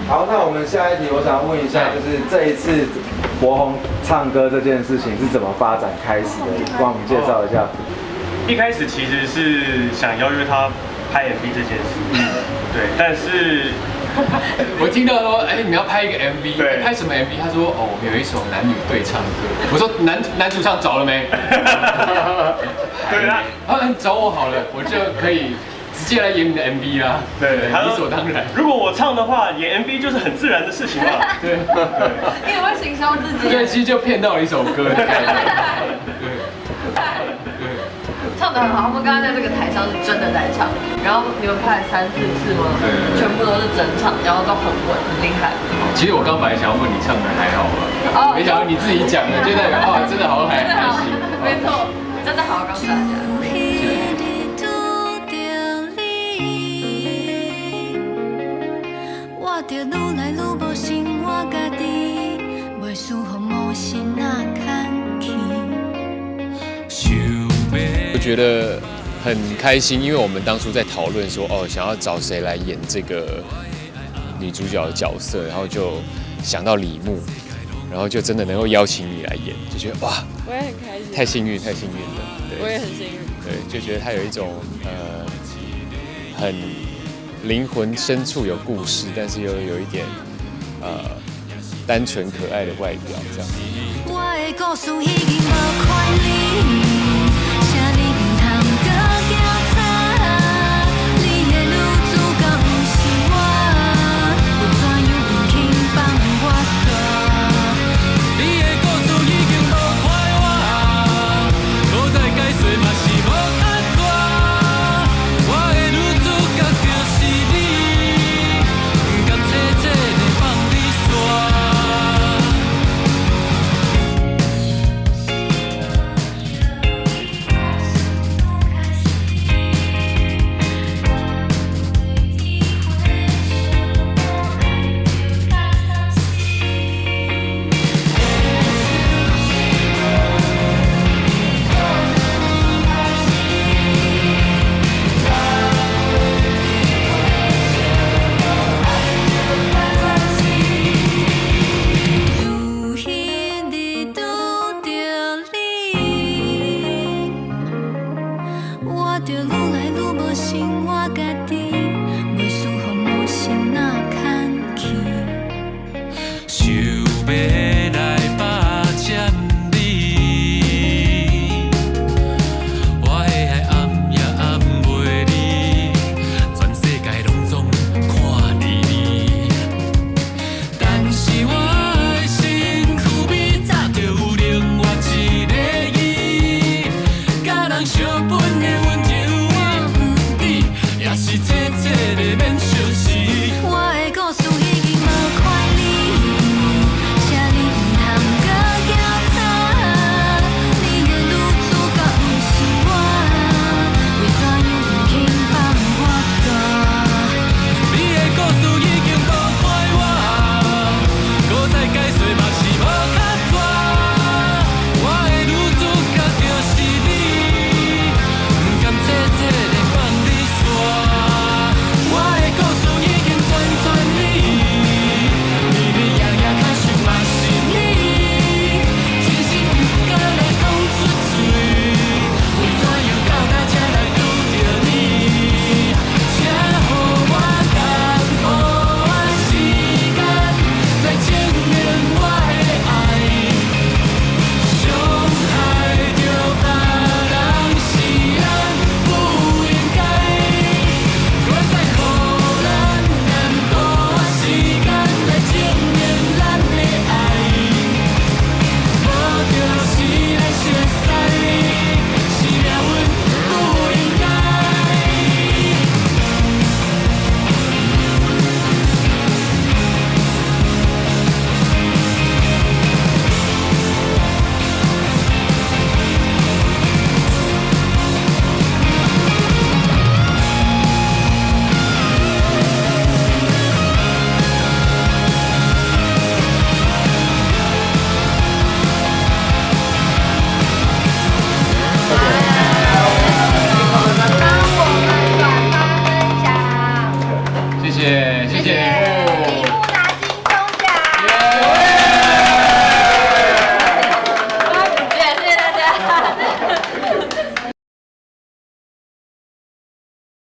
好，那我们下一题，我想问一下，就是这一次柏宏唱歌这件事情是怎么发展开始的？帮我们介绍一下。一开始其实是想邀约他拍 MV 这件事，对，但是我听到说，你要拍一个 MV， 对，拍什么 MV？ 他说，我们有一首男女对唱歌。我说男主唱找了没？对啊，你找我好了，我就可以直接来演你的 MV 啦。对，理所当然。如果我唱的话，演 MV 就是很自然的事情嘛。对，你也会行销自己。对，其实就骗到了一首歌的概念。唱得很好，他们刚刚在这个台上是真的在唱，然后你们拍了3、4次吗？对，全部都是真唱，然后都很稳，很厉害。其实我刚本来想要问你唱的还好吗？没想到你自己讲的，就代表真的好还行。没错，真的好，告诉大家。我就愈来愈无生活家己，袂输予无心那看去。我觉得很开心，因为我们当初在讨论说，想要找谁来演这个女主角的角色，然后就想到李牧，然后就真的能够邀请你来演，就觉得哇，我也很开心，太幸运了。对，我也很幸运。对，就觉得她有一种很灵魂深处有故事，但是又有一点单纯可爱的外表，这样。我的故事已经无快乐。